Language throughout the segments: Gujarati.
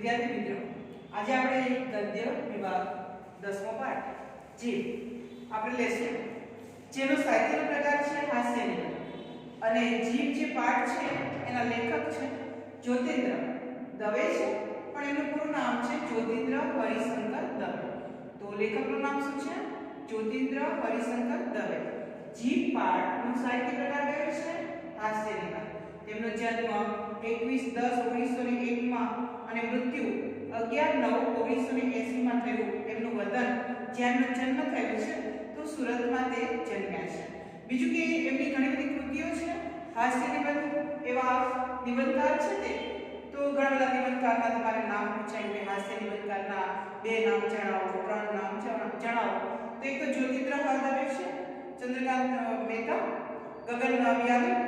વિદ્યાર્થી મિત્રો, આજે આપણે ગદ્ય વિભાગ 10મો પાઠ જીવ આપણે લેશું, જેનો સાહિત્યનો પ્રકાર છે હાસ્ય નિબંધ અને જીવ જે પાઠ છે એના લેખક છે જ્યોતિન્દ્ર દવે છે, પણ એનું પૂરું નામ છે જ્યોતિન્દ્ર હરિશંકર દવે. તો લેખકનું નામ શું છે? જ્યોતિન્દ્ર હરિશંકર દવે. જીવ પાઠનું સાહિત્ય પ્રકાર કયો છે? હાસ્ય નિબંધ. તેમનો જન્મ 21/10/1901 માં અને મૃત્યુ 11/9/1980 માં થયું. તેમનું વતન જ્યાં એમનો જન્મ થયો છે તો સુરતમાં તે જન્મ્યા છે. બીજું કે એમની ઘણી બધી કૃતિઓ છે હાસ્ય નિબંધ. એવા નિબંધકાર છે તે તો ઘણા બધા નિબંધકારના તમારે નામ પૂછાય કે હાસ્ય નિબંધકારના 2 નામ જણાવો, 3 નામ જણાવો. તો એક તો જ્યોતિન્દ્ર દવે છે, ચંદ્રકાંત મહેતા, ગગન વ્યાલી,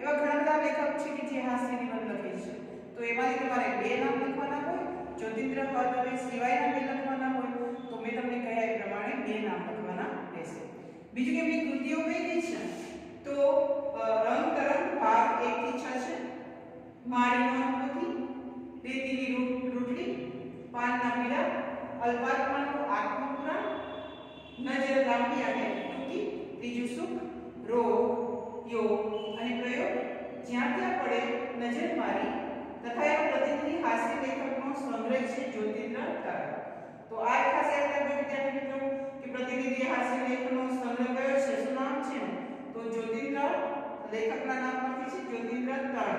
એવા ઘણા બધા લેખક છે કે જે હાસ્ય નિબંધ લખે છે. તો એમાંથી તમારે 2 નામ લખવાના હોય, જ્યોતિન્દ્ર દવે સિવાયના 2 લખવાના હોય તો મેં તમને કહ્યા એ પ્રમાણે 2 નામ લખવાના રહેશે. બીજું કે એમની કૃતિઓ કઈ કઈ છે? તો રંગ તરંગ ભાગ 1 થી 6 છે, માળીનો પોથી, રેતીની રોટલી, પાનના પીડા, અલ્પાત્માનું આત્મપુરાણ, નજર લાંબી અને ટૂંકી, ત્રીજું સુખ, રોગ, યોગ અને પ્રયોગ, જ્યાં ત્યાં પડે નજર મારી તથા એનો પ્રતિનિધિ હાસ્ય લેખકનો સંગ્રહ છે જ્યોતિન્દ્ર દવે. તો આ ખાસ યાદ રાખજો વિદ્યાર્થી મિત્રો કે પ્રતિનિધિ હાસ્ય લેખનો સંગ્રહ કયો છે, શું નામ છે? તો જ્યોતિન્દ્ર, લેખકના નામ પરથી છે જ્યોતિન્દ્ર દવે.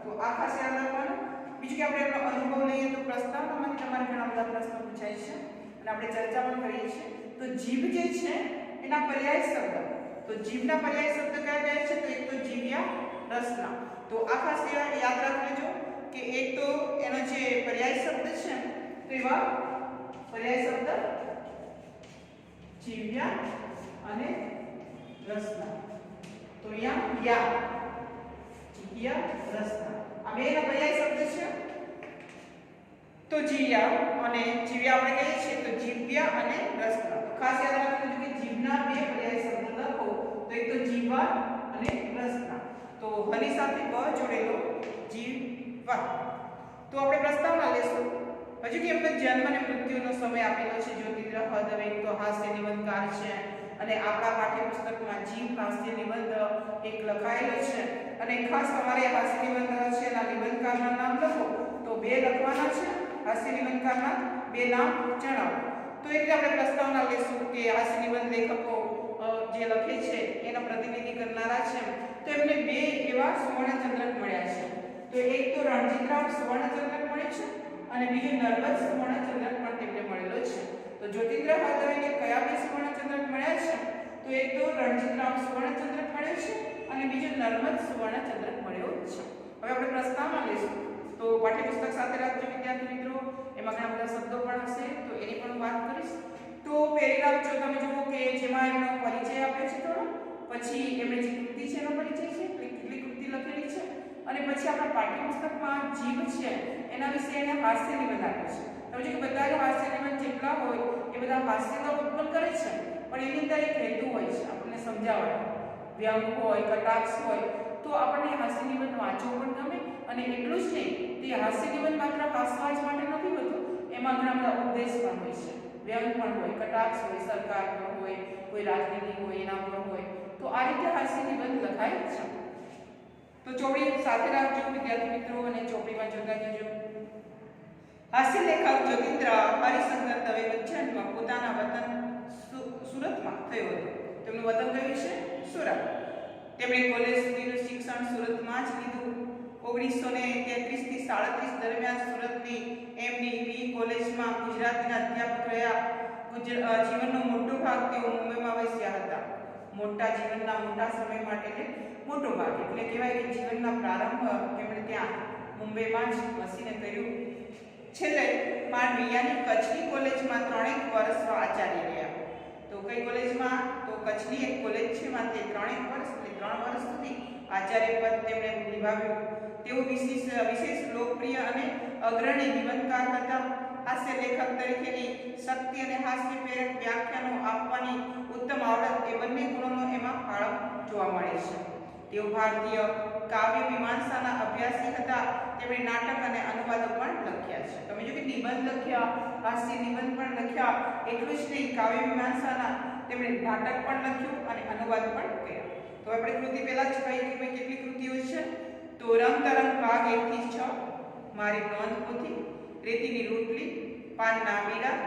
તો આ ખાસ યાદ રાખવાનું. બીજું કે આપણે એનો અનુભવ લઈએ તો પ્રસ્તાવનામાંથી તમારે ઘણા બધા પ્રશ્નો પૂછાય છે અને આપણે ચર્ચા પણ કરીએ છીએ. તો જીભ જે છે એના પર્યાય શબ્દ, તો જીભના પર્યાય શબ્દ કયા કયા છે? તો એક તો જીવ્યા, રસના. તો આ ખાસ યાદ રાખજો કે એક તો એનો જે પર્યાય શબ્દ છે તો એવા પર્યાય શબ્દ જીવ્યા અને રસના. તો અહીંયા યા, જીવ્યા, રસના આ બેના પર્યાય શબ્દ છે. તો જીવ્યા અને જીવ્યા આપણે કહીએ છીએ તો જીવ્યા અને રસના. તો ખાસ યાદ રાખજો કે જીભના 2 પર્યાય શબ્દ લખો તો એક તો જીવા અને રસના. તો હની સાથે બ જોડેલો જીવા. તો આપણે પ્રસ્તાવના લેશું. હજુ કે એમનો જન્મ અને મૃત્યુનો સમય આપેલો છે જ્યોતિન્દ્ર દવે, તો હાસ્ય નિબંધકાર છે અને આપણા પાઠ્યપુસ્તકમાં જીવ હાસ્ય નિબંધ એક લખાયેલો છે અને ખાસ તમારે હાસ્ય નિબંધ છે એના નિબંધકારના નામ લખો તો 2 લખવાના છે. હાસ્ય નિબંધકારના 2 નામ જણાવો. તો એ રીતે આપણે પ્રસ્તાવના લેશું કે હાસ્ય નિબંધ લેખકો જે લખે છે એના પ્રતિનિધિ કરનારા છે તો એમને 2 એવા સુવર્ણચંદ્રક મળ્યા છે. તો એક તો રણજીતરાવ સુવર્ણચંદ્રક મળે છે અને બીજો નર્મદ સુવર્ણચંદ્રક પણ તેમને મળેલો છે. તો જ્યોતિન્દ્ર દવેને કયા 2 સુવર્ણચંદ્રક મળ્યા છે? તો એક તો રણજીતરાવ સુવર્ણચંદ્રક મળ્યો છે અને બીજો નર્મદ સુવર્ણચંદ્રક મળ્યો છે. હવે આપણે પ્રસ્તાવના લઈશું. તો પાઠ્યપુસ્તક સાથે રાખજો વિદ્યાર્થી મિત્રો, એમાં ઘણા બધા શબ્દો પણ હશે તો એની પણ વાત કરીશ. તો પેરેગ્રાફ જો તમે જુઓ કે જેમાં એમનો પરિચય આપે છે થોડો, પછી એમણે જે કૃતિ છે એનો પરિચય છે, કેટલી કૃતિ લખેલી છે અને પછી આપણા પાઠ્યપુસ્તકમાં જીવ છે એના વિશે એને હાસ્ય નિબંધ આપ્યો છે. તમે જો કે બધા હાસ્ય નિબંધ જેટલા હોય એ બધા હાસ્ય તો ઉત્પન્ન કરે છે પણ એની અંદર એક હેતુ હોય છે આપણને સમજાવવાનો. વ્યંગ હોય, કટાક્ષ હોય તો આપણને હાસ્ય નિબંધ વાંચવો પણ ગમે અને એટલું જ નહીં તે હાસ્ય નિબંધ માત્ર હાસ્યવાજ માટે નથી હોતું, એમાં ઘણા બધા ઉપદેશ પણ હોય છે, વ્યંગ પણ હોય, કટાક્ષ હોય, સરકાર પર હોય, કોઈ રાજનીતિ હોય એના પર હોય. તો આ રીતે હાસ્ય નિબંધ લખાય છે. તો ચોપડી સાથે રાખજો વિદ્યાર્થી મિત્રો અને ચોપડીમાં જોતા જજો. હાસ્ય લેખક જ્યોતિન્દ્ર હરિશંકર દવેનો જન્મ પોતાના વતન સુરતમાં થયો હતો. તેમનું વતન કયું છે? સુરત. તેમણે કોલેજ સુધીનું શિક્ષણ સુરતમાં જ લીધું. 1933 થી 37 દરમિયાન સુરતની એમડી કોલેજમાં ગુજરાતીના અધ્યાપક રહ્યા. જીવનનો મોટો ભાગ તેઓ મુંબઈમાં વસ્યા હતા. મોટા જીવનના મોટા સમય માટે મોટો ભાગ એટલે કહેવાય કે જીવનના પ્રારંભ તેમણે ત્યાં મુંબઈમાં જ વસીને કર્યું. છેલ્લે માંડવિયાની કચ્છની કોલેજમાં 3 વર્ષ આચાર્ય રહ્યા. તો કઈ કોલેજમાં? તો કચ્છની એક કોલેજ છે માં તે 3 વર્ષ એટલે 3 વર્ષ સુધી આચાર્ય પદ તેમણે નિભાવ્યું. તેઓ વિશેષ લોકપ્રિય અને અગ્રણી નિબંધકાર હતા. હાસ્ય લેખક તરીકેની શક્તિ અને હાસ્ય પ્રેરક વ્યાખ્યાનો આપવાની ઉત્તમ આવડત એ બંને ગુણોનો એમાં ફાળો જોવા મળે છે. તેઓ ભારતીય કાવ્ય મીમાંસાના અભ્યાસી હતા. તેમણે નાટક અને અનુવાદો પણ લખ્યા છે. તમે જો કે નિબંધ લખ્યા, હાસ્ય નિબંધ પણ લખ્યા. એટલું જ નહીં, કાવ્ય મીમાંસાના તેમણે નાટક પણ લખ્યું અને અનુવાદ પણ કર્યા. તો આપણે કૃતિ પહેલા જ કહી કે ભાઈ કેટલી કૃતિઓ છે. તો રંગ તરંગ ભાગ 1 થી 6, મારી નોંધ પોથી, રેતીની રોટલી, પાનના બીડા,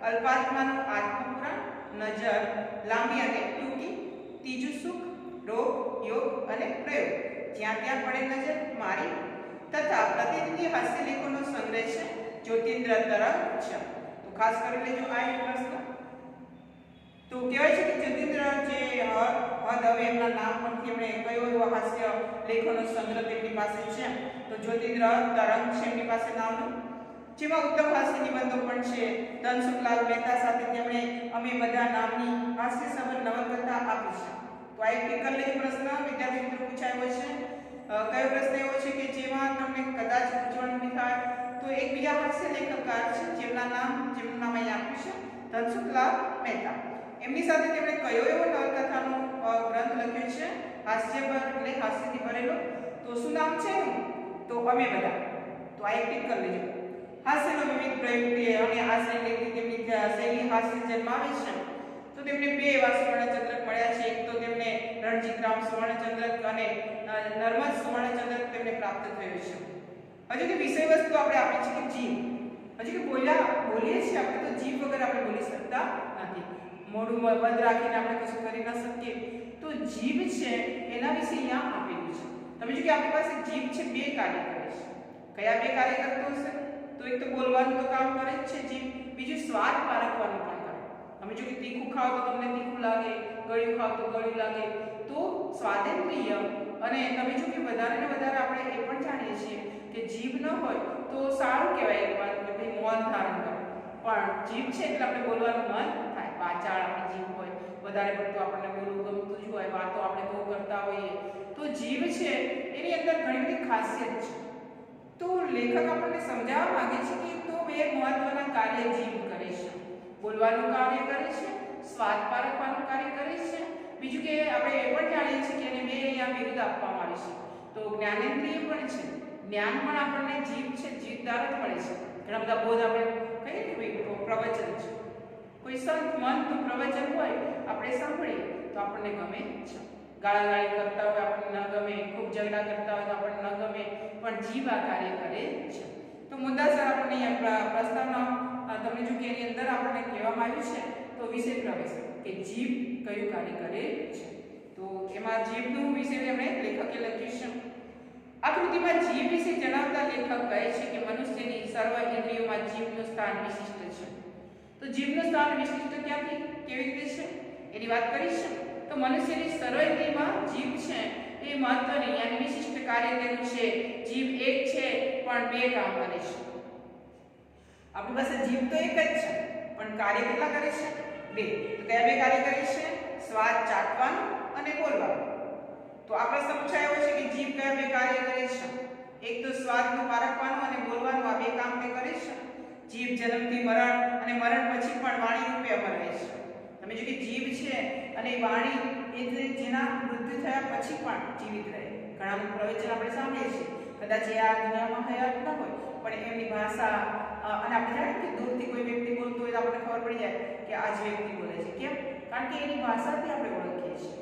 અલ્પાત્માનું આત્મપુરાણ, નજર, લાંબી અને ટૂંકી, ત્રીજું સુખ, રોગ, યોગ અને પ્રયોગ, જ્યાં ત્યાં પડે નજર મારી, તથા પ્રતિનિધિ હાસ્ય લેખોનો સંગ્રહ છે, જ્યોતિન્દ્ર તરંગ છે. તો ખાસ કરી લેજો આ એક પ્રશ્ન. તો કહેવાય છે કે જ્યોતિન્દ્ર જે હદ હવે એમના નામ પરથી એમણે કયો એવો હાસ્ય લેખોનો સંગ્રહ તેમની પાસે છે. તો જ્યોતિન્દ્ર તરંગ છે એમની પાસે નામનું, જેમાં ઉત્તમ હાસ્ય નિબંધો પણ છે. ધનસુખલાલ મહેતા સાથે તેમણે અમે બધા નામની હાસ્યસભર નવલકથા આપી છે. તો આ એક ટીકલ લેખ પ્રશ્ન વિદ્યાર્થી મિત્રો પૂછાયો છે. કયો પ્રશ્ન એવો છે કે જેમાં તમને કદાચ પૂછવાનું બી થાય. તો એક બીજા હાસ્ય લેખકકાર છે જેમનું નામ અહીંયા આપ્યું છે, ધનસુખલાલ મહેતા. એમની સાથે તેમણે કયો એવો નવલકથાનો ગ્રંથ લખ્યો છે, હાસ્યભર એટલે હાસ્યથી ભરેલો. તો શું નામ છે એનું? તો અમે બધા. તો આ એક ટીક કરી લેજો. હાસ્યનો વિવિધ પ્રયોગ અને હાસ્ય લેખની તેમની શૈલી હાસ્ય જન્માવે છે. તો તેમને 2 એવા સુવર્ણચંદ્રક મળ્યા છે. એક તો તેમને રણજીતરામ સુવર્ણચંદ્રક અને નર્મદ સુવર્ણચંદ્રક તેમને પ્રાપ્ત થયો છે. હજુ કે વિષય વસ્તુ આપણે આપી છે કે જીભ. હજુ કે બોલીએ છીએ આપણે તો જીભ વગર આપણે બોલી શકતા નથી. મોઢું બંધ રાખીને આપણે કશું કરી ન શકીએ. તો જીભ છે એના વિશે અહીંયા આપેલું છે. તમે જો કે આપણી પાસે જીભ છે 2 કાર્ય કરે છે. કયા 2 કાર્ય કરતો હશે? તો એક તો બોલવાનું તો કામ કરે જ છે જીભ, બીજું સ્વાદ પારખવાનું કામ કરે. તમે જો કે તીખું ખાઓ તો તમને તીખું લાગે, ગળ્યું ખાઓ તો ગળ્યું લાગે. તો સ્વાદેન્દ્રિય અને તમે જો કે વધારે ને વધારે આપણે એ પણ જાણીએ છીએ કે જીભ ન હોય તો સારું કહેવાય એક વાત કે ભાઈ મૌન ધારણ કરે. પણ જીભ છે એટલે આપણે બોલવાનું મન થાય. વાચાળ આપણી જીભ હોય, વધારે પડતું આપણને બોલવું ગમતું જ હોય, વાતો આપણે બહુ કરતા હોઈએ. તો જીભ છે એની અંદર ઘણી બધી ખાસિયત છે. તો લેખક આપણને સમજાવવા માંગે છે કે તો 2 મહત્વના કાર્ય જીભ કરે છે. બોલવાનું કાર્ય કરે છે, સ્વાદ પારખવાનું કાર્ય કરે છે. બીજું કે આપણે એ પણ જાણીએ છીએ કે એને 2 અહીંયા બિરુદ આપવામાં આવી છે. તો જ્ઞાનેન્દ્રિય પણ છે. જ્ઞાન પણ આપણને જીભ છે, જીભ દ્વારા જ મળે છે. ઘણા બધા બોધ આપણે કહીએ કે ભાઈ પ્રવચન છે, કોઈ સંત મંત પ્રવચન હોય આપણે સાંભળીએ તો આપણને ગમે છે. ગાળાગાળી કરતા હોય આપણને ન ગમે, ખૂબ ઝઘડા કરતા હોય તો આપણને ન ગમે, પણ જીભ આ કાર્ય કરે છે. તો મુદ્દાસર આપણને અહીંયા પ્રસ્તાવના તમને જો કે એની અંદર આપણને કહેવામાં આવ્યું છે તો વિષય પ્રવેશ કે જીભ કયું કાર્ય કરે છે. તો એમાં જીભનું વિષય એમણે લેખકે લખ્યું છે. આ કૃતિમાં જીભ વિશે જણાવતા લેખક કહે છે કે મનુષ્યની સર્વ ઇન્દ્રિયોમાં જીભનું સ્થાન વિશિષ્ટ છે. તો જીભનું સ્થાન વિશિષ્ટ ક્યાંથી કેવી રીતે છે એની વાત કરીશું. તો મનુષ્યની સર્વ ઇન્દ્રિયમાં જીભ છે એ મહત્વની યાની વિશિષ્ટ કાર્ય તેનું છે. જીભ એક છે પણ 2 કામ કરે છે. આપણી પાસે જીભ તો એક જ છે પણ કાર્ય કેટલા કરે છે? 2. તો કયા 2 કાર્ય કરે છે? સ્વાદ ચાખવાનું અને બોલવાનું. તો આ પ્રશ્ન પૂછાયો છે કે જીભ કયા 2 કાર્ય કરે છે? એક તો સ્વાદનું પારખવાનું અને બોલવાનું, આ 2 કામ તે કરે છે. જીભ જન્મથી મરણ અને મરણ પછી પણ વાણી રૂપે અમર રહે છે. તમે જો કે જીભ છે અને વાણી એટલે જેના મૃત્યુ થયા પછી પણ જીવિત રહે. ઘણા પ્રવચન આપણે સાંભળીએ છીએ, કદાચ એ આ દુનિયામાં હયાત ન હોય પણ એમની ભાષા અને આપણે જાણીએ કે દૂરથી કોઈ વ્યક્તિ બોલતો હોય તો આપણને ખબર પડી જાય કે આ જ વ્યક્તિ બોલે છે. કેમ? કારણ કે એની ભાષાથી આપણે ઓળખીએ છીએ.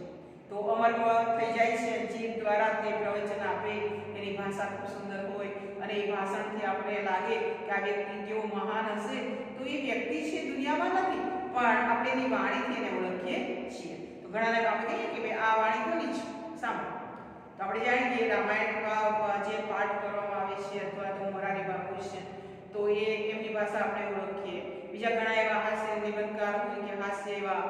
તો અમર થઈ જાય છે જીભ દ્વારા. તે પ્રવચન આપે, એની ભાષા ખૂબ સુંદર હોય અને એ ભાષણથી આપણે લાગે કે આ વ્યક્તિ કેવો મહાન હશે. તો એ વ્યક્તિ છે દુનિયામાં નથી પણ આપણે એની વાણીથી એને ઓળખીએ છીએ. તો ઘણાને આપણે કહીએ કે ભાઈ આ વાણી કોની છે? સાંભળો. તો આપણે જાણીએ કે રામાયણમાં જે પાઠ કરવામાં આવે છે અથવા તો મોરારી બાપુ છે તો એ એમની ભાષા આપણે ઓળખીએ. બીજા ઘણા એવા હાસ્ય નિબંધકાર હોય કે હાસ્ય એવા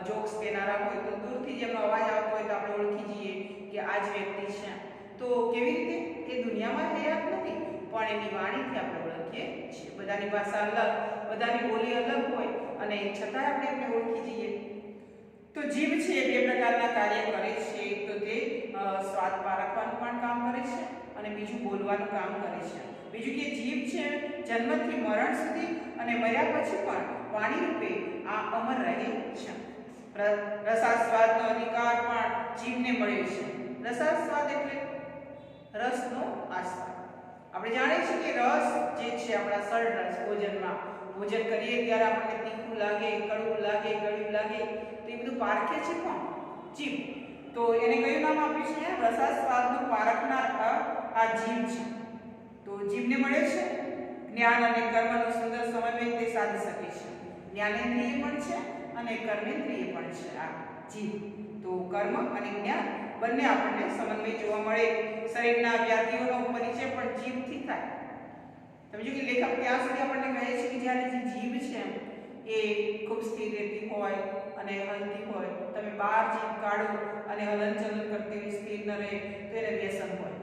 જોક્સ કહેનારા હોય તો દૂરથી જેમનો અવાજ આવતો હોય તો આપણે ઓળખી જઈએ કે આ જ વ્યક્તિ છે. તો કેવી રીતે? એ દુનિયામાં હયાત નથી પણ એની વાણીથી આપણે ઓળખીએ છીએ. બધાની ભાષા અલગ, બધાની બોલી અલગ હોય અને છતાં આપણે એમને ઓળખી જઈએ. તો જીભ છે એ 2 પ્રકારના કાર્ય કરે છે. એક તો તે સ્વાદ પારખવાનું પણ કામ કરે છે અને બીજું બોલવાનું કામ કરે છે. બીજું કે જીભ છે જન્મથી મરણ સુધી અને મર્યા પછી પણ વાણી રૂપે આ અમર રહે છે. રસાસ્વાદનો અધિકાર પણ જીભને મળ્યો છે. રસાસ્વાદ એટલે રસનો આસ્વાદ. આપણે જાણીએ છીએ કે રસ જે છે આપણા ષડરસ ભોજનમાં ભોજન કરીએ ત્યારે આપણને તીખું લાગે, કડવું લાગે, ગળ્યું લાગે, તો એ બધું પારખે છે કોણ? જીભ. તો એને કયું નામ આપ્યું છે? રસાસ્વાદનું પારખનાર આ જીભ છે. તો જીભને મળે છે જ્ઞાન અને કર્મનો સુંદર સમન્વય તે સાધી શકે છે. જ્ઞાનેન્દ્રિય પણ છે અને કર્મેન્દ્રિય પણ છે આ જીભ. તો કર્મ અને જ્ઞાન બંને આપણને સમન્વય જોવા મળે. શરીરના વ્યાધિઓનો પરિચય પણ જીભથી થાય. સમજો કે લેખક ત્યાં સુધી આપણને કહે છે કે જ્યારે જે જીભ છે એ ખૂબ સ્થિર રહેતી હોય અને હલતી હોય, તમે બહાર જીભ કાઢો અને હલનચલન કરતી હોય, સ્થિર ન રહે, તો એને વ્યસન હોય.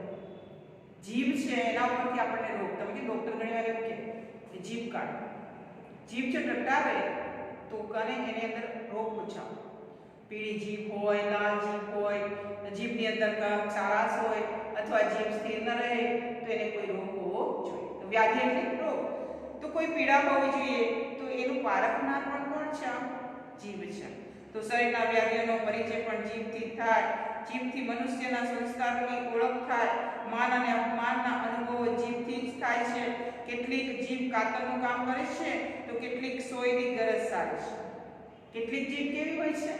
જીભ છે એના ઉપરથી આપણને રોગ, તમે કે ડોક્ટર ઘણી વાર એવું કે જીભ કાઢો. જીભ જો ટટાવે તો કને એની અંદર રોગ પૂછાવો. પીળી જીભ હોય, લાલ જીભ હોય, જીભની અંદર ખારાશ હોય અથવા જીભ સ્થિર ન રહે તો એને કોઈ રોગ હોવો જોઈએ. તો વ્યાધિ એટલે રોગ. તો કોઈ પીડા હોવી જોઈએ તો એનું પારખનાર પણ કોણ છે? જીભ છે. તો શરીરના વ્યાધિઓનો પરિચય પણ જીભથી થાય. જીભથી મનુષ્યના સંસ્કારોની ઓળખ થાય. માન અને અપમાનના અનુભવો જીભથી જ થાય છે. કેટલીક જીભ કાતરનું કામ કરે છે તો કેટલીક સોયની ગરજ સારે છે. કેટલીક જીભ કેવી હોય છે?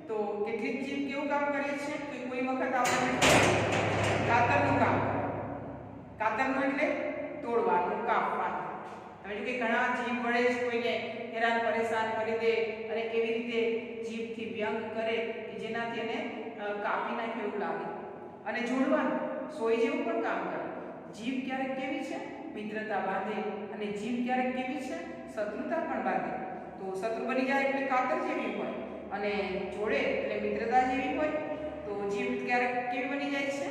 તો કેટલીક જીભ કેવું કામ કરે છે કે કોઈ વખત આપણને કાતરનું કામ કરે. કાતરનું એટલે તોડવાનું, કાપવાનું. તમે જો કે ઘણા જીભ વડે જ કોઈને હેરાન પરેશાન કરી દે અને એવી રીતે જીભથી વ્યંગ કરે કે જેનાથી એને કાપી નાખે એવું લાગે. અને જોડવાનું સોય જેવું પણ કામ કરે. જીભ ક્યારેક કેવી છે? મિત્રતા બાંધે. અને જીભ ક્યારેક કેવી છે? શત્રુતા પણ બાંધે. તો શત્રુ બની જાય એટલે કાતર જેવી હોય અને જોડે એટલે મિત્રતા જેવી હોય. તો જીભ ક્યારેક કેવી બની જાય છે?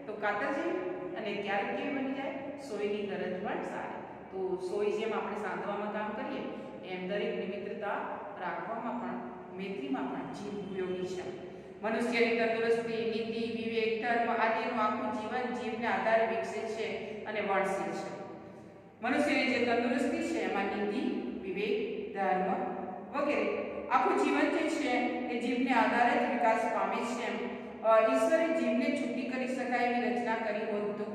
તો કાતર જેવી. અને ક્યારેક કેવી બની જાય? સોયની ગરજ પણ સારી. તો સોય જેમ આપણે સાંધવામાં કામ કરીએ એમ દરેકની મિત્રતા રાખવામાં પણ, મૈત્રીમાં પણ જીભ ઉપયોગી છે. મનુષ્યની તંદુરસ્તી, નીતિ, વિવેક, ધર્મ આદિનું આખું જીવન જીભને આધારે વિકસે છે અને વણસે છે. મનુષ્યની જે તંદુરસ્તી છે એમાં નીતિ, વિવેક, ધર્મ વગેરે આખું જીવન જે છે એ જીભને આધારે જ વિકાસ પામે છે. ઈશ્વરે જીભને છૂટી કરી શકાય એવી રચના કરી હોત તો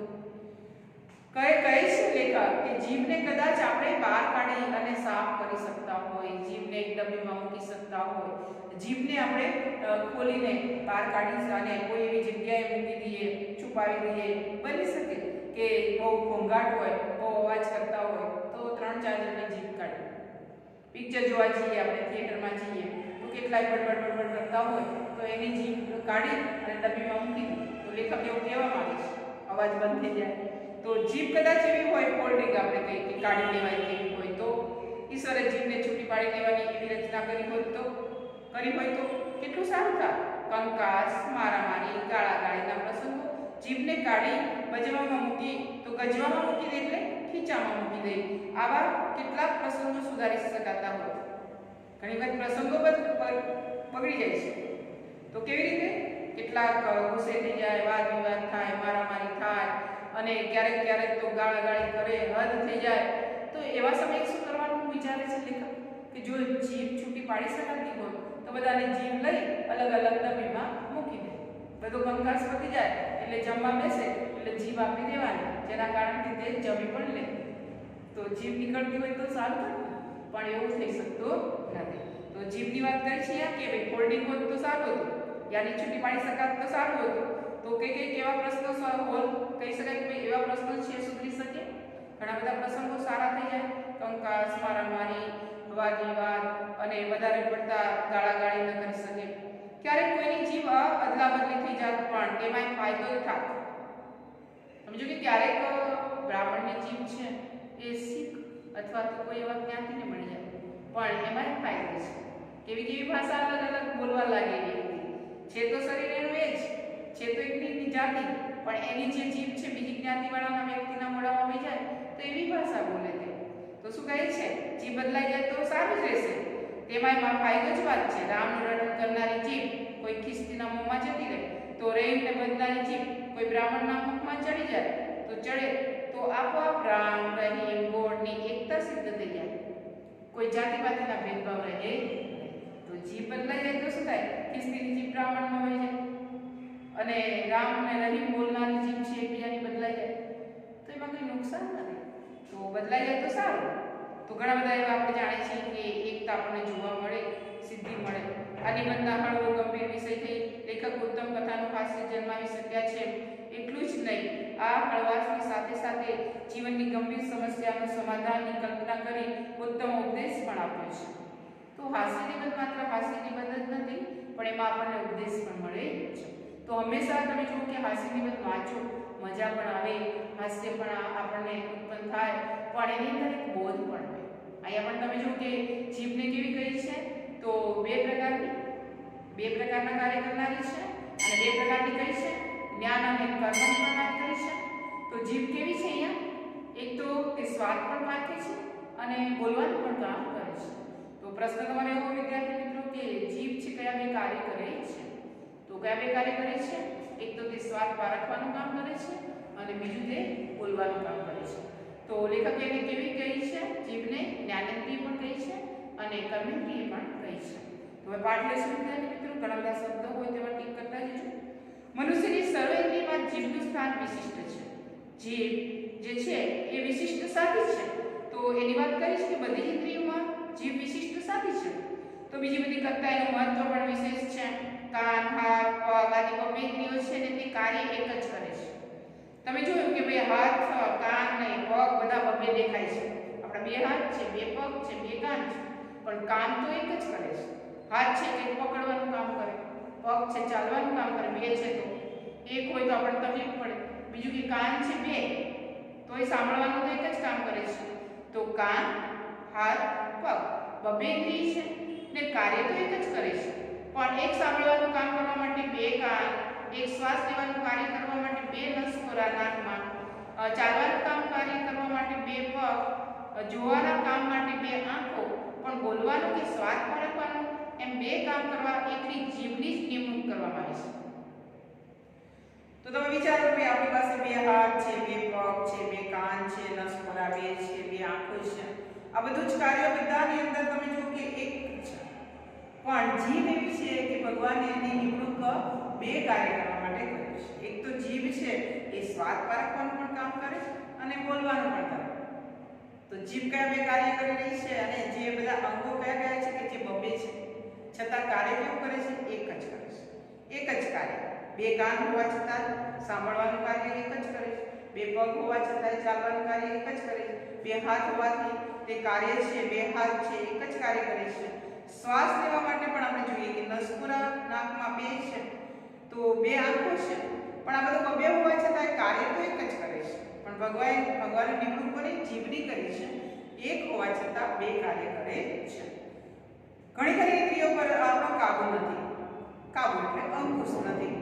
કહે છે લેખક કે જીભને કદાચ આપણે બહાર કાઢી અને સાફ કરી શકતા હોય, જીભને એક ડબ્બીમાં મૂકી શકતા હોય, જીભને આપણે ખોલીને બહાર કાઢી અને કોઈ એવી જગ્યાએ મૂકી દઈએ, છુપાવી દઈએ. બની શકે કે બહુ ઘોંઘાટ હોય, બહુ અવાજ કરતા હોય તો 3-4 જણની જીભ કાઢી. પિક્ચર જોવા જઈએ આપણે, થિયેટરમાં જઈએ તો કેટલાય બડબડ કરતા હોય તો એની જીભ કાઢી અને ડબ્બીમાં મૂકી દે. તો લેખક એવું કહેવા માંગે છે અવાજ બંધ થઈ જાય. તો જીભ કદાચ એવી હોય, ફોલ્ડિંગ આપણે કહીએ કે કાઢી લેવાય તેવી હોય, તો ઈશ્વરે જીભને છૂટી પાડી દેવાની એવી રચના કરી હોય તો કેટલું સારું થાય. કંકાસ, મારામારી, ગાળાગાળીના પ્રસંગો જીભને કાઢી બજવામાં મૂકી તો ગજવામાં મૂકી દે એટલે ખીચામાં મૂકી દે. આવા કેટલાક પ્રસંગો સુધારી શકાતા હોય. ઘણી વાર પ્રસંગો બગડી જાય છે. તો કેવી રીતે? કેટલાક ગુસ્સે થઈ જાય, વાદ વિવાદ થાય, મારામારી થાય અને ક્યારેક તો ગાળાગાળી કરે, હદ થઈ જાય. તો એવા સમયે શું કરવાનું વિચારે છે લેખક કે જો જીભ છૂટી પાડી શકાતી હોય તો બધાને જીભ લઈ અલગ અલગ ડબ્બીમાં મૂકી દે. બધો કંકાસ પતી જાય એટલે જમવા બેસે એટલે જીભ આપી દેવાની, જેના કારણથી તે જમી પણ લે. તો જીભ નીકળતી હોય તો સારું થાય, પણ એવું થઈ શકતું નથી. તો જીભની વાત કરી છે કે ભાઈ ફોલ્ડિંગ હોત તો સારું હતું, યાની છૂટી પાડી શકાત તો સારું હતું. તો કેવા પ્રશ્નો કહી શકાય કે ભાઈ એવા પ્રશ્નો છે સુધરી શકે. ઘણા બધા પ્રસંગો સારા થઈ જાય. કંકાસ, મારામારી, વાદ વિવાદ અને વધારે પડતા ગાળાગાળી ન કરી શકે. ક્યારેક કોઈની જીભ અદલા બદલી થઈ જાત પણ તેમાં ફાયદો જ થાત. સમજો કે ક્યારેક બ્રાહ્મણની જીભ છે એ શીખ અથવા તો કોઈ એવા જ્ઞાતિને મળી જાય પણ એમાં ફાયદો છે. કેવી ભાષા અલગ અલગ બોલવા લાગે છે તો શરીર એનું એ જ છે, તો એકની જાતિ પણ એની જે જીભ છે બીજી જ્ઞાતિવાળાના વ્યક્તિના મોઢામાં આવી જાય તો એવી ભાષા બોલે તે. તો શું કહે છે? જીભ બદલાઈ જાય તો સારું જ રહેશે. તેમાં એમાં ફાયદો જ વાત છે. રામનું રટણ કરનારી જીભ કોઈ ખિસ્તીના મોંમાં જતી રહે તો રહીમને બદલાની જીભ કોઈ બ્રાહ્મણના મુખમાં ચડી જાય તો ચડે તો આપોઆપ રામ, રહીમ, ગોળની એકતા સિદ્ધ થઈ જાય. કોઈ જાતિપાતિના ભેદભાવ રહે. તો જીભ બદલાઈ જાય તો શું થાય? ખિસ્તીની જીભ બ્રાહ્મણમાં હોય જાય અને રામ અને રહીમ બોલનારી જીભ છે એકબીજાની બદલાઈ જાય તો એમાં કંઈ નુકસાન નથી, તો બદલાઈ જાય તો સારું. તો ઘણા બધા એવા આપણે જાણીએ છીએ કે એકતા આપણને જોવા મળે, સિદ્ધિ મળે. આ નિબંધના હળવો ગંભીર વિષયથી લેખક ઉત્તમ કથાનું હાસ્ય જન્માવી શક્યા છે. એટલું જ નહીં, આ હળવાશની સાથે સાથે જીવનની ગંભીર સમસ્યાનું સમાધાનની કલ્પના કરી ઉત્તમ ઉપદેશ પણ આપ્યો છે. તો હાસ્ય નિબંધ માત્ર હાસ્ય નિબંધ જ નથી, પણ એમાં આપણને ઉપદેશ પણ મળે છે. તો હંમેશા તમે જુઓ કે હાસ્ય નિબંધ વાંચો, મજા પણ આવે, હાસ્ય પણ આપણને ઉત્પન્ન થાય, પણ એની અંદર એક બોધ પણ હોય. અહીંયા પણ તમે જુઓ કે જીભને કેવી કહી છે, તો બે પ્રકારના કાર્ય કરનારી છે, અને બે પ્રકારની કઈ છે, જ્ઞાન અને કર્મની પણ વાત કરી છે. તો જીભ કેવી છે અહીંયા, એક તો તે સ્વાદ પણ પાકે છે અને બોલવાનું પણ કામ કરે છે. તો પ્રશ્ન તમારે એવો વિદ્યાર્થી મિત્રો કે જીભ છે કયા બે કાર્ય કરે છે, તો કયા બે કાર્ય કરે છે, એક તો તે સ્વાદ પારખવાનું કામ કરે છે અને બીજું તે બોલવાનું કામ કરે છે. તો લેખક એને કેવી કહી છે, જીભને જ્ઞાનેન્દ્રિય પણ કહી છે અને કર્મેન્દ્રિય પણ કહી છે. તો હવે પાઠ લેશું વિદ્યાર્થી મિત્રો, ઘણા બધા શબ્દો હોય તેમાં ટીક કરતા જજો. મનુષ્યની સર્વેન્દ્રિયમાં જીભનું સ્થાન વિશિષ્ટ છે. જીભ જે છે એ વિશિષ્ટ સાથી છે. તો એની વાત કરીશ કે બધી ઇન્દ્રિયોમાં જીભ વિશિષ્ટ સાથી છે. તો બીજી બધી કરતા એનું મહત્વ પણ વિશેષ છે. કાન, હાથ, પગ આદિ બબ્બે ઇન્દ્રિયો છે ને તે કાર્ય એક જ કરે છે. તમે જોયું કે બે હાથ, કાન ને પગ બધા બબ્બે દેખાય છે. આપણા બે હાથ છે, બે પગ છે, બે કાન છે, પણ કામ તો એક જ કરે છે. હાથ છે કે પકડવાનું કામ કરે, પગ છે ચાલવાનું કામ કરે, બે છે તો એક હોય તો આપણને તકલીફ પડે. બીજું કે કાન છે બે, તો એ સાંભળવાનું તો એક જ કામ કરે છે. તો કાન, હાથ, પગ બબ્બે ઇન્દ્રિય છે ને કાર્ય તો એક જ કરે છે, પણ એક સાંભળવાનું કામ કરવા માટે બે કાન, એક શ્વાસ લેવાનું કાર્ય કરવા માટે બે નસકોરા નાકમાં, ચાલવાનું કામ કાર્ય કરવા માટે બે પગ, જોવાના કામ માટે બે આંખો, પણ બોલવાનું કે સ્વાદ પારખવાનું એમ બે કામ કરવા એકલી જીભની જ નિમણૂક કરવામાં આવી છે. તો તમે વિચારો કે આપણી પાસે બે હાથ છે, બે પગ છે, બે કાન છે, નસકોરા બે છે, બે આંખો છે. આ બધું જ કાર્ય બધાની અંદર તમે જુઓ કે એક છે, પણ જીભ એવી છે કે ભગવાને એની નિમણૂક બે કાર્ય કરવા માટે કરી છે. એક તો જીભ છે એ સ્વાદ પારખવાનું પણ કામ કરે છે અને બોલવાનું પણ કરે. તો જીભ કયા બે કાર્ય કરી રહી છે અને જે બધા અંગો કયા છે કે જે બબ્બે છે, છતાં કાર્ય કેવું કરે છે, એક જ કરે છે. એક જ કાર્ય. બે કાન હોવા છતાં સાંભળવાનું કાર્ય એક જ કરે છે, બે પગ હોવા છતાં ચાલવાનું કાર્ય એક જ કરે છે, બે હાથ હોવાથી તે કાર્ય છે, બે હાથ છે એક જ કાર્ય કરે છે. શ્વાસ લેવા માટે પણ આપણે જોઈએ કે નસકોરા નાકમાં બે છે તો બે આંખો છે, પણ આ બધું બે હોવા છતાં કાર્ય તો એક જ કરે છે. પણ ભગવાને નિમણૂક કરી જીભની કરી છે, એક હોવા છતાં બે કાર્ય કરે છે. ઘણી ખરી ઇન્દ્રિયો પર આપણો કાબુ નથી. કાબુ એટલે અંકુશ નથી.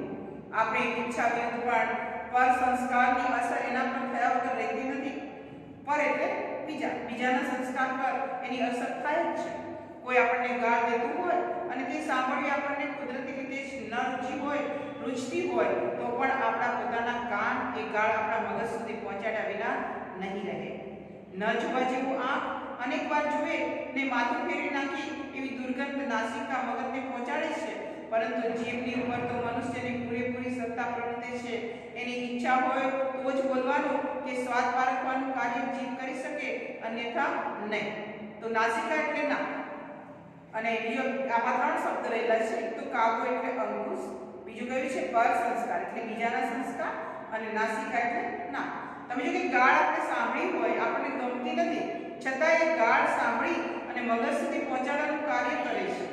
આપણી ઈચ્છા વિરુદ્ધ પણ પર સંસ્કારની અસર એના પર થયા વગર રહેતી નથી. પર એટલે બીજાના સંસ્કાર પર એની અસર થાય જ છે. કોઈ આપણને ગાળ દેતું હોય અને તે સાંભળવી આપણને કુદરતી રીતે જ ન રૂચતી હોય તો પણ આપણા પોતાના કાન એ ગાળ આપણા મગજ સુધી પહોંચાડ્યા વિના નહીં રહે. ન જોવા જેવું આંખ અનેક વાર જુએ ને માથું ફેરવી નાખી એવી દુર્ગંધ નાસિકા મગજને પહોંચાડે છે, પરંતુ જીભની ઉપર તો મનુષ્યની પૂરેપૂરી સત્તા પ્રવર્તે છે. એની ઈચ્છા હોય તો જ બોલવાનું કે સ્વાદ પારખવાનું કાર્ય જીભ કરી શકે, અન્યથા નહીં. તો નાસિકા એટલે નાક, અને બીજો આમાં ત્રણ શબ્દ રહેલા છે. એક તો કાબુ એટલે અંકુશ, બીજું કયું છે પર સંસ્કાર એટલે બીજાના સંસ્કાર, અને નાસિકા એટલે નાક. તમે જો કે ગાળ આપણે સાંભળી હોય, આપણને ગમતી નથી, છતાં એ ગાળ સાંભળી અને મગજ સુધી પહોંચાડવાનું કાર્ય કરે છે.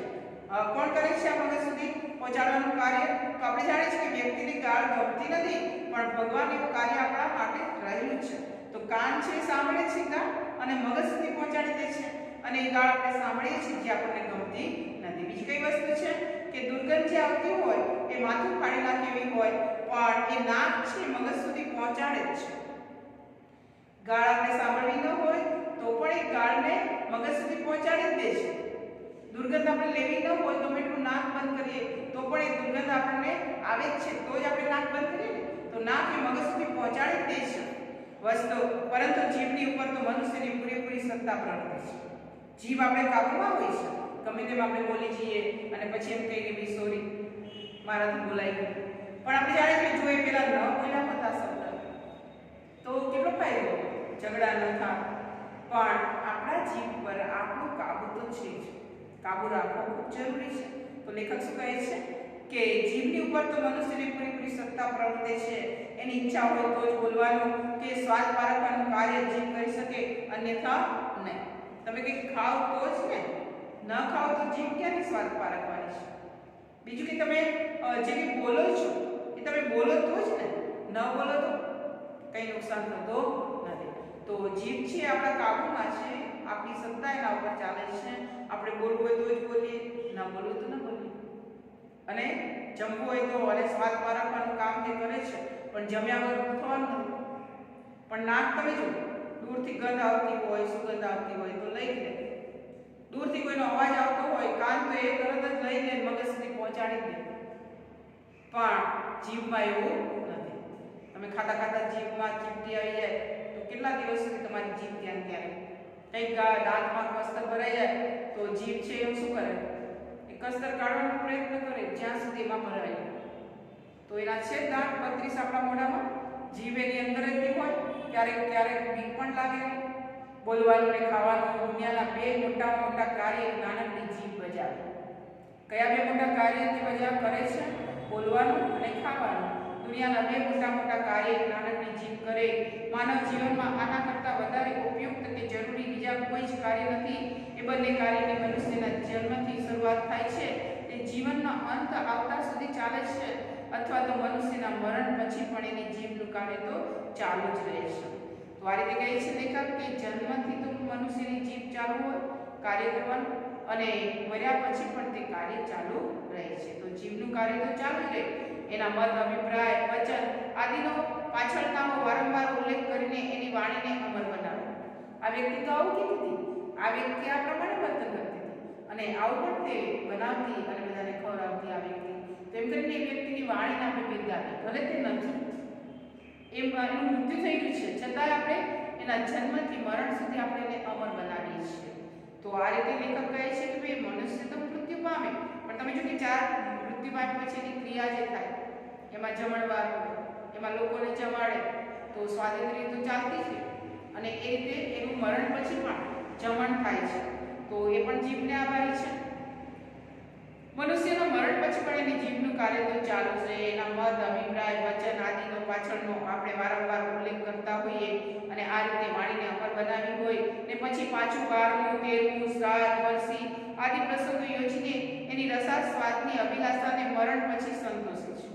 કોણ કરે છે આ મગજ સુધી પહોંચાડવાનું કાર્ય? તો આપણે જાણીએ છીએ કે વ્યક્તિને ગાળ ગમતી નથી, પણ ભગવાન એવું કાર્ય આપણા માટે રહેલું છે. તો કાન છે સાંભળે છે ગાળ અને મગજ સુધી પહોંચાડી દે છે, અને એ ગાળ આપણે સાંભળીએ છીએ જે આપણને ગમતી નથી. બીજી કઈ વસ્તુ છે કે દુર્ગંધ જે આવતી હોય એ માથું ફાડી નાખે એવી હોય, પણ એ નાક છે મગજ સુધી પહોંચાડે જ છે. ગાળ આપણે સાંભળવી ન હોય તો પણ એ ગાળને મગજ સુધી પહોંચાડી જ દે છે. દુર્ગંધ આપણે લેવી ન હોય તો એટલું નાક બંધ કરીએ તો પણ એ દુર્ગંધ આપણને આવે જ છે, તો જ આપણે નાક બંધ કરીએ ને, તો નાક એ મગજ સુધી પહોંચાડી જ દે છે વસ્તુ. પરંતુ જીભની ઉપર તો મનુષ્યની પૂરેપૂરી સત્તા પ્રવર્તે છે. જીભ આપણે કાબુમાં હોય છે, ગમે તેમ આપણે બોલી જઈએ અને પછી એમ કહીએ કે ભાઈ સોરી મારાથી બોલાઈ ગયું, પણ આપણે જાણીએ કે જો એ પેલા ન બોલ્યા હતા શબ્દ તો તો કેટલો ફાયદો, ઝઘડા ન થાય. પણ આપણા જીભ પર આપણો કાબુ તો છે જ, કાબુ રાખવો ખૂબ જરૂરી છે. તો લેખક શું કહે છે કે જીભની ઉપર તો મનુષ્યની પૂરેપૂરી સત્તા પ્રવર્તે છે. એની ઈચ્છા હોય તો જ બોલવાનું કે સ્વાદ પારખવાનું કાર્ય જીભ કરી શકે, અન્યથા નહીં. તમે કંઈક ખાઓ તો જ ને, ન ખાઓ તો જીભ ક્યાંથી સ્વાદ પારખવાની છે? બીજું કે તમે જે કંઈ બોલો છો એ તમે બોલો તો જ ને, ન બોલો તો કંઈ નુકસાન થતો નથી. તો જીભ છે આપણા કાબુમાં છે, આપણી સત્તા એના ઉપર ચાલે છે. આપણે બોલવું હોય તો જ બોલીએ, ન બોલવું તો ન બોલીએ. અને જમવું હોય તો અને સ્વાદ પારખવાનું કામ તે કરે છે, પણ જમ્યા વગર થવાનું નથી. પણ નાક તમે જો, દૂરથી ગંધ આવતી હોય, સુગંધ આવતી હોય તો લઈ લે. દૂરથી કોઈનો અવાજ આવતો હોય, કાન તો એ તરત જ લઈ લે, મગજ સુધી પહોંચાડી દે. પણ જીભમાં એવું નથી. તમે ખાતા ખાતા જીભમાં ચીપટી આવી જાય તો કેટલા દિવસ સુધી તમારી જીભ ત્યાં ત્યાં રહે. કંઈક દાંતમાં કસ્તર ભરાઈ જાય તો જીભ છે એવું શું કરે, એ કસ્તર કાઢવાનો પ્રયત્ન કરે જ્યાં સુધી એમાં ભરાય. તો એના છે દાંત 32 આપણા મોઢામાં, જીભ એની અંદર જ હોય. ક્યારેક ક્યારેક બીક પણ લાગે. બોલવાનું ને ખાવાનું દુનિયાના બે મોટા કાર્ય નાનકડી જીભ બજાવે. કયા બે મોટા કાર્ય તે કરે છે? બોલવાનું અને ખાવાનું. દુનિયાના બે મોટા કાર્ય નાનકડી જીભ કરે. માનવ જીવનમાં આના કરતાં વધારે ઉપયુક્ત કે જરૂરી બીજા કોઈ જ કાર્ય નથી. એ બંને કાર્યની મનુષ્યના જન્મથી શરૂઆત થાય છે, તે જીવનનો અંત આવતા સુધી ચાલે છે, અથવા તો મનુષ્યના મરણ પછી પણ એની જીભનું કાર્ય તો ચાલુ જ રહે છે. તો આ રીતે કહે છે લેખક કે જન્મથી તો મનુષ્યની જીભ ચાલુ હોય કાર્ય કરવાનું, અને મર્યા પછી પણ તે કાર્ય ચાલુ રહે છે. તો જીભનું કાર્ય તો ચાલુ જ રહે. એના મત, અભિપ્રાય, વચન આદિનો પાછળતાનો વારંવાર ઉલ્લેખ કરીને એની વાણીને અમર બનાવે. આ વ્યક્તિ તો આવું કહેતી હતી, આ વ્યક્તિ આ પ્રમાણે વર્તન કરતી હતી, અને આવું પણ તે બનાવતી અને બધાને ખવડાવતી આ વ્યક્તિ. તેમ કરીને એ વ્યક્તિની વાણીને આપણે બિરદાવીએ, ભલે તે નથી, એનું મૃત્યુ થઈ ગયું છે, છતાં આપણે એના જન્મથી મરણ સુધી આપણે એને અમર બનાવીએ છીએ. તો આ રીતે લેખક કહે છે કે ભાઈ મનુષ્ય તો મૃત્યુ પામે, પણ તમે જો કે મૃત્યુ પામ્યા પછી એની ક્રિયા જે થાય, એમાં જમણવાર હોય, એમાં લોકોને જમાડે, તો સ્વાતંત્ર્ય તો ચાલતી છે. અને એ રીતે એનું મરણ પછી પણ જમણ થાય છે, તો એ પણ જીભને આભારી છે. મનુષ્યના મરણ પછી પણ એની જીભનું કાર્ય તો ચાલુ છે. એના મત, અભિપ્રાય, વચન આદિનો પાછળનો આપણે વારંવાર ઉલ્લેખ કરતા હોઈએ અને આ રીતે વાણીને અમર બનાવી હોય, ને પછી પાછું 12મું, 13મું, શ્રાદ્ધ, વરસી આદિ પ્રસંગો યોજીને એની રસાળ સ્વાદની અભિલાષાને મરણ પછી સંતોષે છે.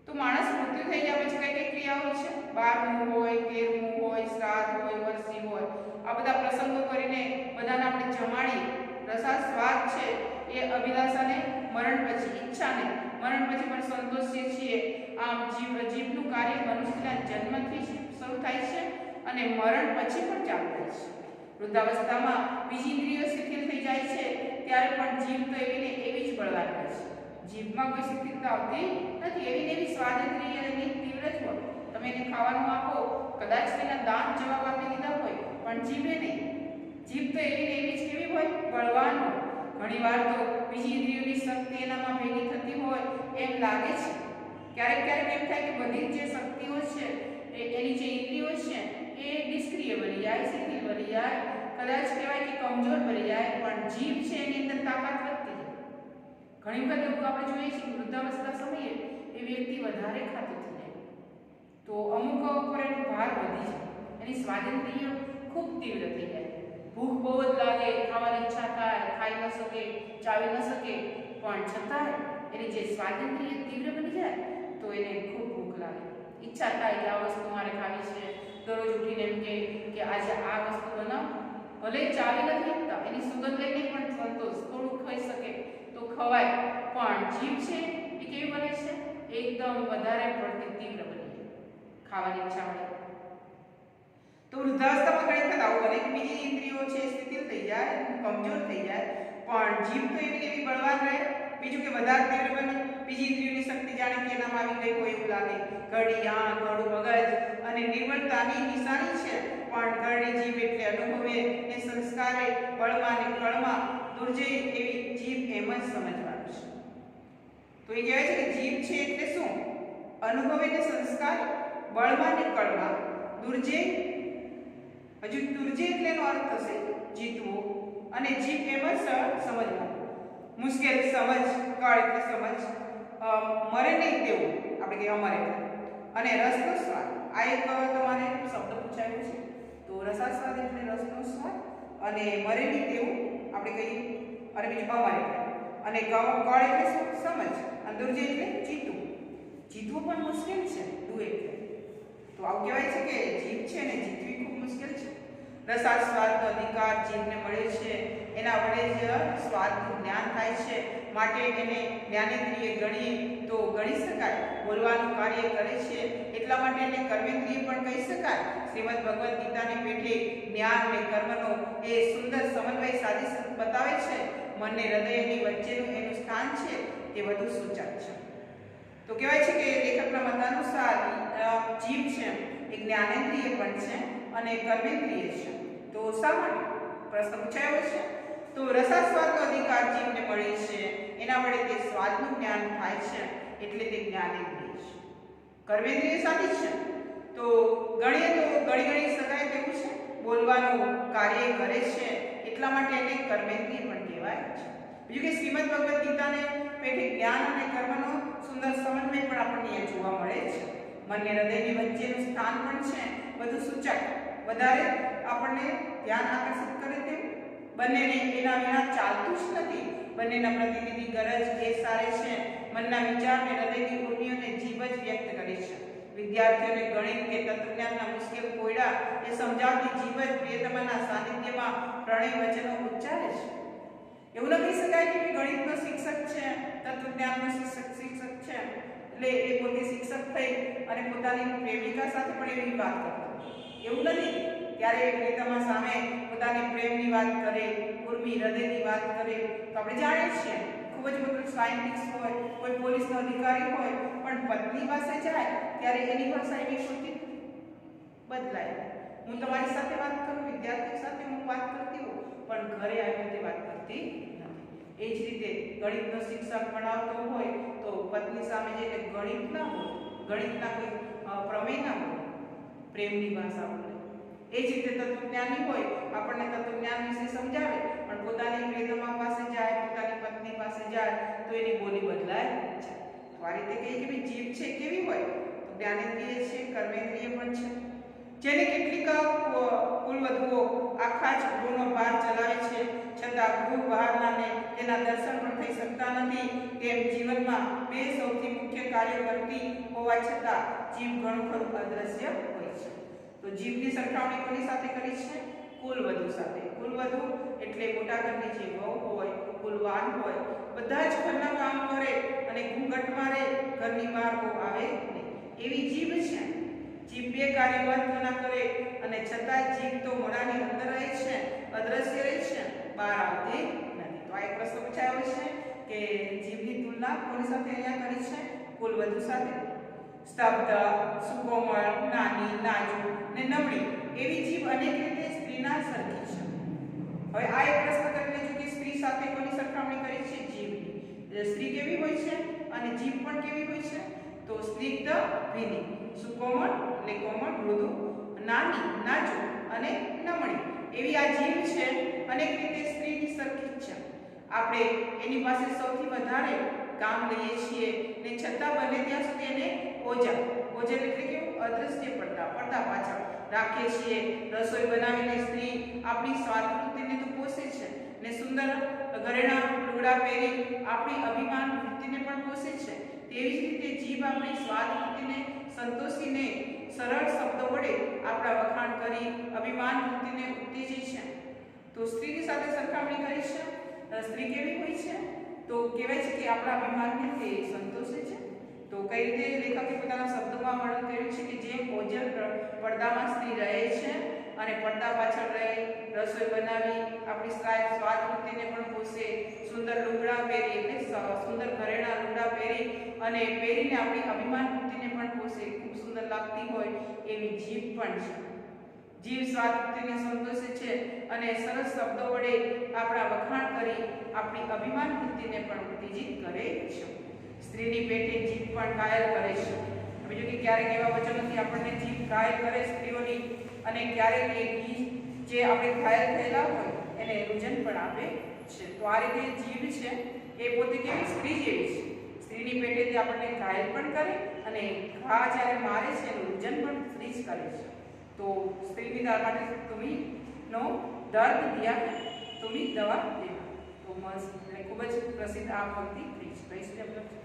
તો માણસ મૃત્યુ થઈ ગયા પછી કઈ કઈ ક્રિયાઓ છે? 12મું હોય, 13મું હોય, શ્રાદ્ધ હોય, વરસી હોય, આ બધા પ્રસંગો કરીને બધાને આપણે જમાડી રસાળ સ્વાદ છે એ અભિલાષાને મરણ પછી, ઈચ્છાને મરણ પછી પણ સંતોષીએ છીએ. આમ જીભનું કાર્ય મનુષ્યના જન્મથી શરૂ થાય છે અને મરણ પછી પણ ચાલુ રહે છે. વૃદ્ધાવસ્થામાં બીજી ઇન્દ્રિયો શિથિલ થઈ જાય છે ત્યારે પણ જીભ તો એવી ને એવી જ બળવાન રહે છે. જીભમાં કોઈ શિથિલતા આવતી નથી. એવી ને એવી સ્વાદેન્દ્રિય એની તીવ્ર જ હોય. તમે એને ખાવાનું આપો, કદાચ તેના દાંત જવાબ આપી દીધા હોય, પણ જીભે નહીં. જીભ તો એવી ને એવી જ કેવી હોય? બળવાન હોય. ઘણીવાર તો બીજી ઇન્દ્રિયોની શક્તિ એનામાં ભેગી થતી હોય એમ લાગે છે. ક્યારેક ક્યારેક એમ થાય કે બધી જે શક્તિઓ છે, એની જે ઇન્દ્રિયો છે એ નિષ્ક્રિય બની જાય, શિથિલ બની જાય, કદાચ કહેવાય કે કમજોર બની જાય, પણ જીભ છે એની અંદર તાકાત વધતી જાય. ઘણી વખત એવું આપણે જોઈએ છીએ વૃદ્ધાવસ્થા સમયે એ વ્યક્તિ વધારે ખાતું થઈ જાય, તો અમુક ઉપર એનો ભાર વધી જાય, એની સ્વાદેન્દ્રિય ખૂબ તીવ્ર થઈ જાય. ભૂખ બહુ જ લાગે, ખાવાની ઈચ્છા થાય, ખાઈ ન શકે, ચાવી ન શકે, પણ છતાંય એની જે સ્વાદેન્દ્રિય તીવ્ર બની જાય તો એને ખૂબ ભૂખ લાગે, ઈચ્છા થાય કે આ વસ્તુ મારે ખાવી છે. દરરોજ ઉઠીને એમ કે આજે આ વસ્તુ બનાવ, ભલે ચાવી નથી આપતા, એની સુગંધ લઈને પણ સંતોષ, થોડું ખાઈ શકે તો ખવાય. પણ જીભ છે એ કેવી બને છે? એકદમ વધારે પડતી તીવ્ર બની જાય ખાવાની ઈચ્છા મળે. તો વૃદ્ધાવસ્થામાં ઘણી વખત આવું બને કે બીજી ઇન્દ્રિયો છે શિથિલ થઈ જાય, કમજોર થઈ જાય, પણ જીભ તો એવી એવી બળવાન રહે. બીજું કે વધારે તીવ્ર બને, બીજી ઇન્દ્રિયોની શક્તિ જાણે કે એનામાં આવી ગઈ હોય એવું લાગે. ઘડી આંખ, ઘડું મગજ અને નિર્બળતાની નિશાની છે, પણ ઘરડી જીભ એટલે અનુભવે ને સંસ્કારે, બળમાં ને કળમાં દુર્જય એવી જીભ એમ જ સમજવાનું છે. તો એ કહેવાય છે કે જીભ છે એટલે શું? અનુભવે ને સંસ્કાર, બળમાં ને કળમાં દુર્જય, હજુ દુર્જય એટલે એનો અર્થ થશે જીતવો, અને જીભ એમ જ સમજવું, મુશ્કેલ સમજ, કળ એટલે સમજ, મરે નહીં તેવું આપણે કહીએ અમરે, અને રસનો સ્વાદ. આ એક તમારે શબ્દ પૂછાયો છે, તો રસાસ્વાદ એટલે રસનો સ્વાદ, અને મરે નહીં તેવું આપણે કહીએ, અને બીજું અમરે, અને કળ એટલે શું? સમજ, અને દુર્જય એટલે જીતવું. જીતવું પણ મુશ્કેલ છે દુ એટલે, તો આવું કહેવાય છે કે જીભ છે ને જીતવી ખૂબ મુશ્કેલ છે. રસાસ્વાદનો અધિકાર જીભને મળે છે, એના વડે જ સ્વાદનું જ્ઞાન થાય છે, માટે એને જ્ઞાનેન્દ્રિય ગણીએ તો ગણી શકાય. બોલવાનું કાર્ય કરે છે એટલા માટે એને કર્મેન્દ્રિય પણ કહી શકાય. શ્રીમદ ભગવદ્ ગીતાની પેઠે જ્ઞાન અને કર્મનો એ સુંદર સમન્વય સાધી બતાવે છે. મનને હૃદયની વચ્ચેનું એનું સ્થાન છે તે વધુ સૂચક છે. તો કહેવાય છે કે લેખકના મતાનુસાર જીભ છે એ જ્ઞાનેન્દ્રિય પણ છે અને કર્મેન્દ્રિય છે. તો શા માટે પ્રશ્ન પૂછાયો છે? તો રસાસ્વાદનો અધિકાર જીભને મળે છે, એના વડે તે સ્વાદનું જ્ઞાન થાય છે, એટલે તે જ્ઞાનેન્દ્રિય છે. કર્મેન્દ્રિય સાથી છે, તો ગણીએ તો ગણી શકાય તેવું છે. બોલવાનું કાર્ય કરે છે એટલા માટે એને કર્મેન્દ્રિય પણ કહેવાય છે. બીજું કે શ્રીમદ ભગવદ્ ગીતાને પેઠે જ્ઞાન અને કર્મનો સુંદર સમન્વય પણ આપણને અહીંયા જોવા મળે છે. મનને હૃદયની વચ્ચેનું સ્થાન પણ છે વધુ સૂચક, વધારે આપણને ધ્યાન આકર્ષિત કરે તેવું. બંનેને એના વિના ચાલતું જ નથી. બંનેના પ્રતિનિધિ ગરજ એ સારે છે. મનના વિચારને હૃદયની ઉર્મિઓને જીભ જ વ્યક્ત કરે છે. વિદ્યાર્થીઓને ગણિત કે તત્વજ્ઞાનના મુશ્કેલ કોયડા એ સમજાવતી જીભ જ પ્રિયતમાના સાનિધ્યમાં પ્રણય વચનો ઉચ્ચારે છે. એવું ન કહી શકાય કે ગણિતનો શિક્ષક છે, તત્વજ્ઞાનનો શિક્ષક છે એટલે એ પોતે શિક્ષક થઈ અને પોતાની પ્રેમિકા સાથે પણ એવી વાત કરતો. એવું નથી. ત્યારે પ્રિયતમા સામે પોતાની પ્રેમની વાત કરે, ઉર્મી હૃદયની વાત કરે, તો આપણે જાણીએ છીએ ખૂબ જ મોટો સાયન્ટિસ્ટ હોય, કોઈ પોલીસનો અધિકારી હોય, પણ પત્ની પાસે જાય ત્યારે એની ભાષા એવી હોતી બદલાય. હું તમારી સાથે વાત કરું, વિદ્યાર્થી સાથે હું વાત કરતી હોઉં, પણ ઘરે આવી રીતે વાત કરતી નથી. એ જ રીતે ગણિતનો શિક્ષક ભણાવતો હોય તો પત્ની સામે જઈને ગણિત ના હોય, ગણિતના કોઈ પ્રમેય ના હોય, પ્રેમની ભાષા બોલે. એ જ રીતે તત્વજ્ઞાની હોય, આપણને તત્વજ્ઞાન વિશે સમજાવે, પણ પોતાની પ્રિયતમા પાસે જાય, પોતાની પત્ની પાસે જાય તો એની બોલી બદલાય છે. તો આ રીતે કહીએ કે ભાઈ જીભ છે કેવી હોય? તો જ્ઞાનેન્દ્રિય છે, કર્મેન્દ્રિય પણ છે. જેને કેટલીક કુલવધુઓ આખા જ ગૃહનો ભાર ચલાવે છે, છતાં ગૃહ બહારનાને તેના દર્શન પણ થઈ શકતા નથી. તેમ જીવનમાં બે સૌથી મુખ્ય કાર્ય કરતી હોવા છતાં જીભ ઘણું ખરું અદ્રશ્ય હોય છે. તો જીભની સરખામણી કોની સાથે કરી છે? કુલવધુ સાથે. કુલવધુ એટલે મોટા ઘરની જે વહુ હોય, કુલવાન હોય, બધા જ ઘરના કામ કરે અને ઘૂંઘટમાં રહે, ઘરની બહાર બહુ આવે નહીં, એવી જીભ છે. જીભ બે કાર્ય મહત્વના કરે અને છતાં જીભ તો મોઢાની અંદર રહે છે, અદ્રશ્ય રહે છે, બહાર આવતી નથી. તો આ એક પ્રશ્ન પૂછાયો છે કે જીભની તુલના કોની સાથે અહીંયા કરી છે? કુલવધુ સાથે. સ્તબ્ધ, સુકોમળ, નાની, નાજુક ને નબળી એવી જીભ અનેક રીતે સ્ત્રીના સરખી છે. હવે આ એક પ્રશ્ન કરી લેજો કે સ્ત્રી સાથે કોની સરખામણી કરી છે? જીભની. સ્ત્રી કેવી હોય છે અને જીભ પણ કેવી હોય છે? તો સ્નિગ્ધ, ભીની, સુકોમળ એટલે કોમળ, મૃદુ, નાની, નાજુક અને નમણી એવી આ જીભ છે, અનેક રીતે સ્ત્રીની સરખી છે. આપણે એની પાસે સૌથી વધારે કામ લઈએ છીએ ને છતાં બને ત્યાં સુધી એને ઓજલ એટલે કેવું? અદ્રશ્ય પડદા પાછળ રાખીએ છીએ. રસોઈ બનાવીને સ્ત્રી આપણી સ્વાદવૃત્તિને તો પોષે છે ને સુંદર ઘરેણાં લુગડા પહેરી આપણી અભિમાન વૃત્તિને પણ પોષે છે. તેવી જ રીતે જીભ આપણી સ્વાદવૃત્તિને સંતોષીને સરળ શબ્દો વડે આપણા વખાણ કરી અભિમાન વૃત્તિને ઉત્તેજે છે. તો સ્ત્રીની સાથે સરખામણી કરી છે. સ્ત્રી કેવી હોય છે? તો કહેવાય છે કે આપણા અભિમાનને તે સંતોષે છે. તો કઈ રીતે લેખકે પોતાના શબ્દોમાં વર્ણન કર્યું છે કે જેમ ઓજલ પડદામાં સ્ત્રી રહે છે અને પડદા પાછળ રહી રસોઈ બનાવી આપણી સ્વાદવૃત્તિને પણ પોષે, સુંદર લુગડા પહેરી એટલે સુંદર ઘરેણા લુગડા પહેરી અને પહેરીને આપણી અભિમાન વૃત્તિને પણ પોષે, ખૂબ સુંદર લાગતી હોય એવી જીભ પણ છે. જીભ સ્વાદવૃત્તિને સંતોષે છે અને સરસ શબ્દો વડે આપણા વખાણ કરી આપણી અભિમાન વૃત્તિને પણ ઉત્તેજિત કરે છે. સ્ત્રીની પેટે જીભ પણ કાયલ કરે છે. બીજું કે ક્યારેક એવા વચનોથી આપણને જીભ ઘાયલ કરે સ્ત્રીઓની, અને ક્યારેક એ ઘી જે આપણે ઘાયલ થયેલા હોય એને રુજન પણ આપે છે. તો આ રીતે જીભ છે એ પોતે કેવી સ્ત્રી જેવી છે. સ્ત્રીની પેટેથી આપણને ઘાયલ પણ કરે અને ઘા જ્યારે મારે છે એનું રુજન પણ સ્ત્રી જ કરે છે. તો સ્ત્રીની માટે તુમીનો દર્દ દિયા તુમી દવા દેવા. તો મસ્ત એટલે ખૂબ જ પ્રસિદ્ધ આ પંક્તિ થઈ છે.